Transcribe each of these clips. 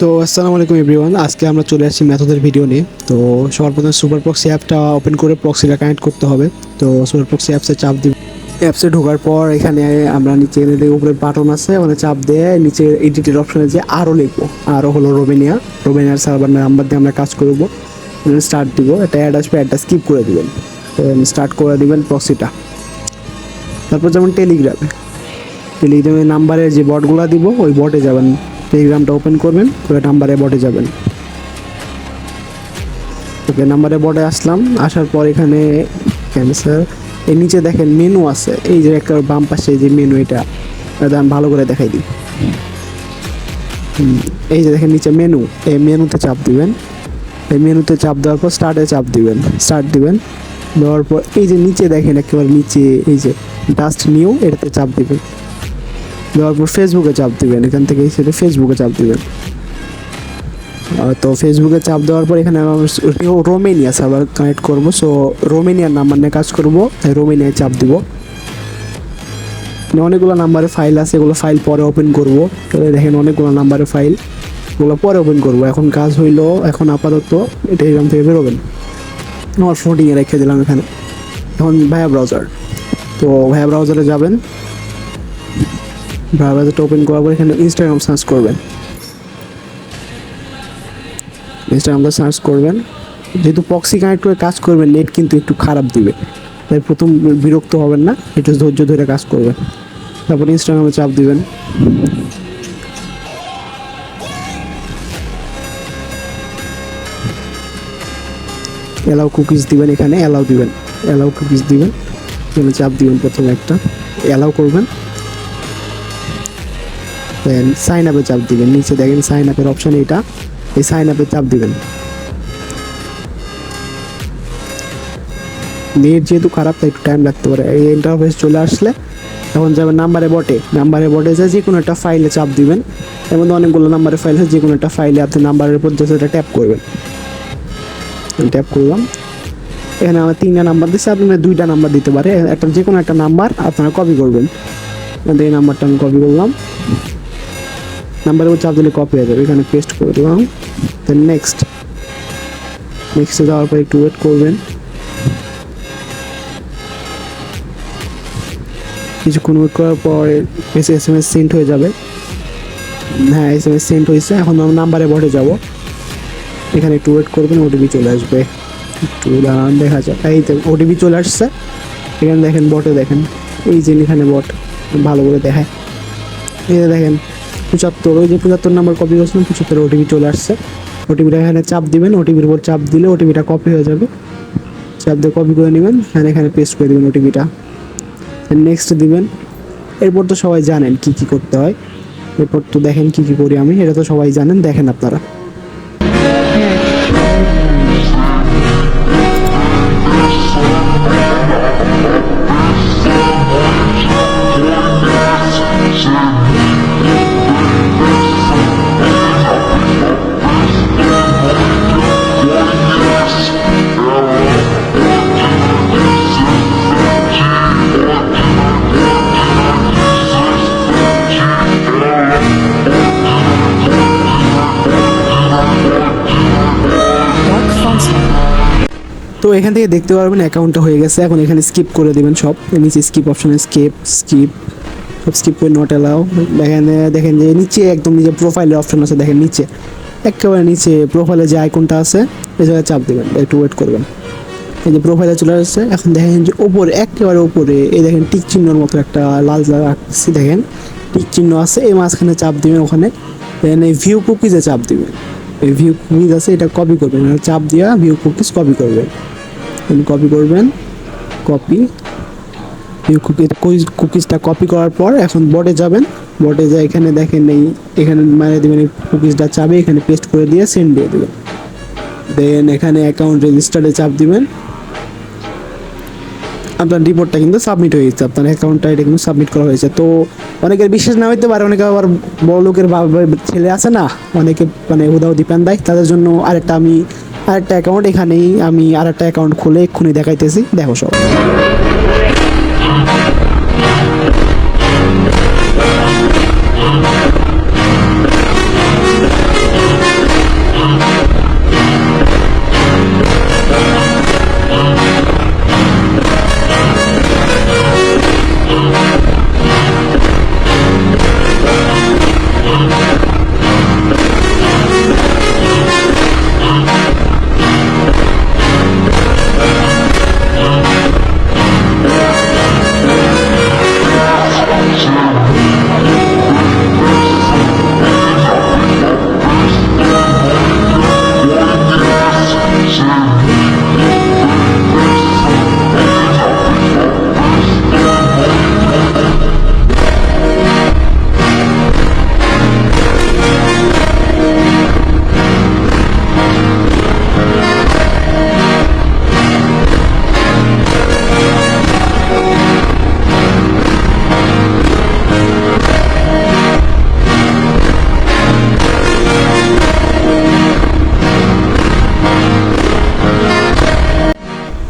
তো আসসালামু আলাইকুম এভরিওয়ান, আজকে আমরা চলে আসছি মেথডের ভিডিও নিয়ে। তো সবার প্রথমে সুপার প্রক্সি অ্যাপটা ওপেন করে প্রক্সিটা কানেক্ট করতে হবে। তো সুপার প্রক্সি অ্যাপসে চাপ দিব। অ্যাপসে ঢোকার পর এখানে আমরা নিচে উপরে বাটন আছে, ওখানে চাপ দিয়ে নিচে এডিটের অপশনে যে আরও লিখবো। আরও হলো রোমেনিয়ার সার্ভার নাম্বার দিয়ে আমরা কাজ করব। স্টার্ট দিব, একটা অ্যাড আসবে, অ্যাডটা স্কিপ করে দিবেন, স্টার্ট করে দিবেন প্রক্সিটা। তারপর যেমন টেলিগ্রামে নাম্বারের যে বটগুলো দিব ওই বটে যাবেন, টেলিগ্রামটা ওপেন করবেন, করে নাম্বারে বটে যাবেন। ওকে, নাম্বারে বটে আসলাম, আসার পর এখানে ক্যান্সার এই নিচে দেখেন মেনু আছে, এই যে একটা বাম পাশে যে মেনু, এটা আমি ভালো করে দেখাই দিই। এই যে দেখেন নিচে মেনু, এই মেনুতে চাপ দিবেন। এই মেনুতে চাপ দেওয়ার পর স্টার্ট দিবেন। দেওয়ার পর এই যে নিচে দেখেন একেবারে নিচে এই যে ডাস্ট নিউ, এটাতে চাপ দিবেন। দেওয়ার পর ফেসবুকে চাপ দিবেন, এখান থেকে সেটা ফেসবুকে চাপ দিবেন। তো ফেসবুকে চাপ দেওয়ার পর এখানে রোমেনিয়া সার্ভার কানেক্ট করবো, সো রোমেনিয়ার নাম্বার নিয়ে কাজ করবো, তাই রোমেনিয়ায় চাপ দিব। অনেকগুলো নাম্বারের ফাইল আছে, এগুলো ফাইল পরে ওপেন করবো। দেখেন অনেকগুলো নাম্বারের ফাইল, এগুলো পরে ওপেন করবো। এখন কাজ হইলো, এখন আপাতত এটা এখান থেকে বেরোবেন। আমার ফোল্ডিংয়ে রেখে দিলাম এখানে। এখন ভায়া ব্রাউজার, তো ভায়া ব্রাউজারে যাবেন। ব্রাউজারটা ওপেন করার পর এখানে ইনস্টাগ্রাম সার্চ করবেন। ইনস্টাগ্রামটা সার্চ করবেন। যেহেতু প্রক্সি কানেক্ট করে কাজ করবেন, নেট কিন্তু একটু খারাপ দিবে, তাই প্রথম বিরক্ত হবেন না, একটু ধৈর্য ধরে কাজ করবেন। তারপর ইনস্টাগ্রামে চাপ দিবেন। অ্যালাউ কুকিজ দিবেন, এখানে অ্যালাউ কুকিজ দিবেন। এখানে চাপ দিবেন, প্রথমে একটা অ্যালাউ করবেন। দেন সাইন আপে চাপ দিবেন, নিচে দেখেন সাইন আপের অপশান, এটা এই সাইন আপে চাপ দিবেন। নেট যেহেতু খারাপ তাই একটু টাইম লাগতে পারে। এই ইন্টারফেস চলে আসলে এখন যাবেন নাম্বারে বটে যায় যে কোনো একটা ফাইলে চাপ দিবেন। এর মধ্যে অনেকগুলো নাম্বারের ফাইল আছে, যে কোনো একটা ফাইলে আপনি নাম্বারের উপর জাস্ট এটা ট্যাপ করবেন। ট্যাপ করলাম, এখানে আমার 3টা নাম্বার দিচ্ছে, আপনারা 2টা নাম্বার দিতে পারে, একটা যে কোনো একটা নাম্বার আপনারা কপি করবেন। এই নাম্বারটা আমি কপি করলাম, নাম্বারের উপর চাপ দিলে কপি হয়ে যাবে, এখানে পেস্ট করে দিলাম। দেন নেক্সটে যাওয়ার পর একটু ওয়েট করবেন, কিছুক্ষণ ওয়েট করার পর SMS সেন্ড হয়ে যাবে। হ্যাঁ, SMS সেন্ড হয়েছে। এখন আমরা নাম্বারে বটে যাব, এখানে একটু ওয়েট করবেন, ওটিপি চলে আসবে, একটু দাঁড়ান, দেখা যাক। এই তো ওটিপি চলে আসছে। এখানে দেখেন বটে, দেখেন এই যে এখানে বট ভালো করে দেখায়। এই যে দেখেন 75, ওই যে 75 নাম্বার কপি করছিলাম, 75 ওটিপি চলে আসছে। ওটিপিটা এখানে চাপ দিবেন, ওটিপির উপর চাপ দিলে ওটিপিটা কপি হয়ে যাবে। চাপ দিয়ে কপি করে নেবেন, এখানে পেস্ট করে দেবেন ওটিপিটা। নেক্সট দিবেন। এরপর তো সবাই জানেন কি কি করতে হয়, এরপর তো দেখেন কি কি করি আমি, এটা তো সবাই জানেন, দেখেন আপনারা। তো এখান থেকে দেখতে পারবেন অ্যাকাউন্টটা হয়ে গেছে। এখন এখানে স্কিপ করে দেবেন সব, নিচে স্কিপ অপশানে সব স্কিপ করে নট অ্যালাউ। দেখেন যে নিচে একদম নিচে প্রোফাইলের অপশান আছে, দেখেন নিচে একেবারে নিচে প্রোফাইলে যে আইকনটা আছে এই জায়গায় চাপ দেবেন, একটু ওয়েট করবেন। এই যে প্রোফাইলে চলে আসছে। এখন দেখেন যে ওপরে একেবারে ওপরে এই দেখেন টিক চিহ্নর মতো একটা লাল জায়গা আঁকছি, দেখেন টিক চিহ্ন আছে, এই মাঝখানে চাপ দিবেন। ওখানে দেন এই ভিউ কুকিজে চাপ দিবেন, এই ভিউ কুকিজ আছে, এটা কপি করবেন, চাপ দিয়া ভিউ কুকিজ কপি করবেন। কুকিজটা কপি করার পর এখন বটে যাবেন। বটে যায় এখানে দেখেন এখানে মানে দেবেন কুকিজটা চাপে এখানে পেস্ট করে দিয়ে সেন্ড দিয়ে দেবেন। দেন এখানে অ্যাকাউন্ট রেজিস্টারে চাপ দিবেন। আপনার রিপোর্টটা কিন্তু সাবমিট হয়ে গেছে, আপনার অ্যাকাউন্টটা এটা কিন্তু সাবমিট করা হয়েছে। তো অনেকের বিশ্বাস না হইতে পারে, অনেকে আবার বড় লোকের ছেলে আছে না, অনেকে মানে হুদাহুদি প্যান দেয়, তাদের জন্য আরেকটা অ্যাকাউন্ট এখানেই আমি আরেকটা অ্যাকাউন্ট খুলে এক্ষুনি দেখাইতেছি, দেখো সব।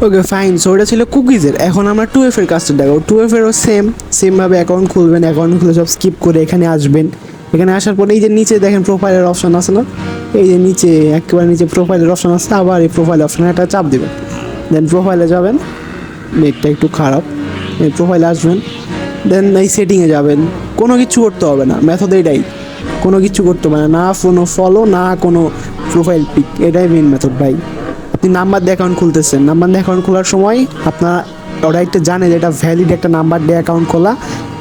ওকে ফাইন, সো ওটা ছিল কুকিজের। এখন আমরা 2F এর কাজটা দেখো। 2F এরও সেমভাবে অ্যাকাউন্ট খুলবেন। অ্যাকাউন্ট খুলে সব স্কিপ করে এখানে আসবেন। এখানে আসার পরে এই যে নিচে দেখেন প্রোফাইলের অপশন আছে না, এই যে নিচে একেবারে নিচে প্রোফাইলের অপশন আছে, আবার এই প্রোফাইল অপশনে একটা চাপ দেবেন। দেন প্রোফাইলে যাবেন, নেটটা একটু খারাপ, এই প্রোফাইলে আসবেন। দেন এই সেটিংয়ে যাবেন। কোনো কিছু করতে হবে না, মেথড এটাই, কোনো কিছু করতে হবে না, না কোনো ফলো না কোনো প্রোফাইল পিক, এটাই মেন মেথড ভাই। আপনি নাম্বার দিয়ে অ্যাকাউন্ট খুলতেছেন, নাম্বার দিয়ে অ্যাকাউন্ট খোলার সময় আপনারা ওরা একটা জানে যে এটা ভ্যালিড একটা নাম্বার দিয়ে অ্যাকাউন্ট খোলা,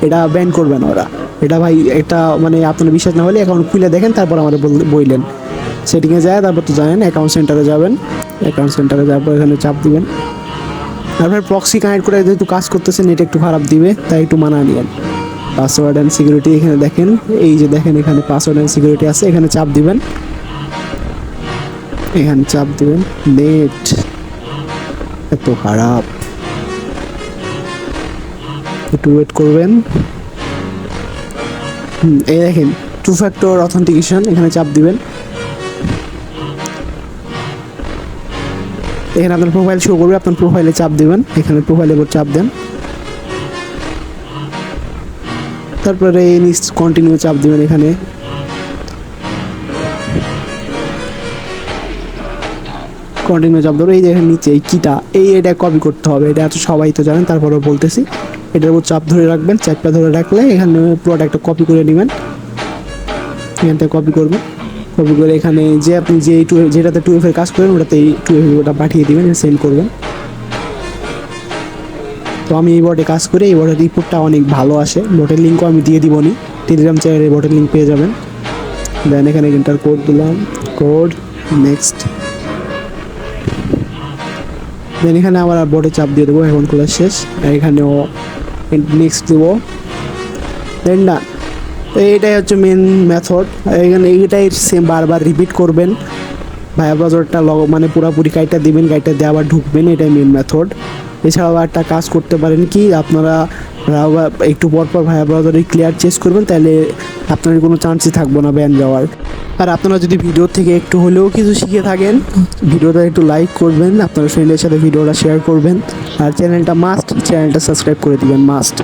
এটা ব্যান করবে না ওরা। এটা ভাই এটা মানে আপনার বিশ্বাস না হলে অ্যাকাউন্ট খুলে দেখেন, তারপর আমাদের বললেন। সেটিংয়ে যায়, তারপর তো জানেন অ্যাকাউন্ট সেন্টারে যাবেন। অ্যাকাউন্ট সেন্টারে যাওয়ার পর এখানে চাপ দিবেন। তারপর প্রক্সি কানেক্ট করে যেহেতু কাজ করতেছেন, নেট একটু খারাপ দিবে, তাই একটু মানা নিয়েন। পাসওয়ার্ড অ্যান্ড সিকিউরিটি এখানে দেখেন, এই যে দেখেন এখানে পাসওয়ার্ড অ্যান্ড সিকিউরিটি আছে, এখানে চাপ দিবেন। এখানে চাপ দিবেন। নেট এত খারাপ, একটু ওয়েট করবেন। এই দেখেন 2 ফ্যাক্টর অথেন্টিকেশন, এখানে চাপ দিবেন। এখানে আপনার প্রোফাইল শো করবে, আপনার প্রোফাইলে চাপ দিবেন। এখানে প্রোফাইলে চাপ দেন, তারপরে কন্টিনিউ চাপ দিবেন। এখানে কন্টিনিউ চাপ দেবো। এই যে এখানে নিচে এই কিটা এটা কপি করতে হবে, এটা তো সবাই তো জানেন, তারপরেও বলতেছি। এটার উপর চাপ ধরে রাখবেন, চাপটা ধরে রাখলে এখানে পুরোটা একটা কপি করে নেবেন। এখান থেকে কপি করবেন, কপি করে এখানে যে আপনি যে যেটাতে 2F এর কাজ করেন ওটাতে এই 2F ওটা পাঠিয়ে দিবেন, সেন্ড করবেন। তো আমি এই বোর্ডে কাজ করি, এই বোর্ডের রিপোর্টটা অনেক ভালো আসে। বোর্ডের লিঙ্কও আমি দিয়ে দিবনি, টেলিগ্রাম চ্যানেলে বোর্ডের লিঙ্ক পেয়ে যাবেন। দেন এখানে এন্টার কোড দিলাম, কোড নেক্সট। দেন এখানে আবার বোর্ডে চাপ দিয়ে দেবো, অ্যাকাউন্ট খোলা শেষ। এখানেও নেক্সট দেবো, দেন না। তো এইটাই হচ্ছে মেন মেথড। এখানে এইটাই সেম বারবার রিপিট করবেন। ভায়া ব্রাউজারটা মানে পুরোপুরি গাইডটা দিবেন, গাইডটা দিয়ে আবার ঢুকবেন, এটাই মেন মেথড। এছাড়াও একটা কাজ করতে পারেন কি, আপনারা একটু পর পর ভায়া ব্রাউজারে ক্লিয়ার চেস করবেন, তাহলে আপনার কোনো চান্সই থাকবে না ব্যান যাওয়ার। আর আপনারা যদি ভিডিও থেকে একটু হলেও কিছু শিখে থাকেন, ভিডিওটা একটু লাইক করবেন, আপনার ফ্রেন্ডের সাথে ভিডিওটা শেয়ার করবেন, আর চ্যানেলটা সাবস্ক্রাইব করে দিবেন মাস্ট।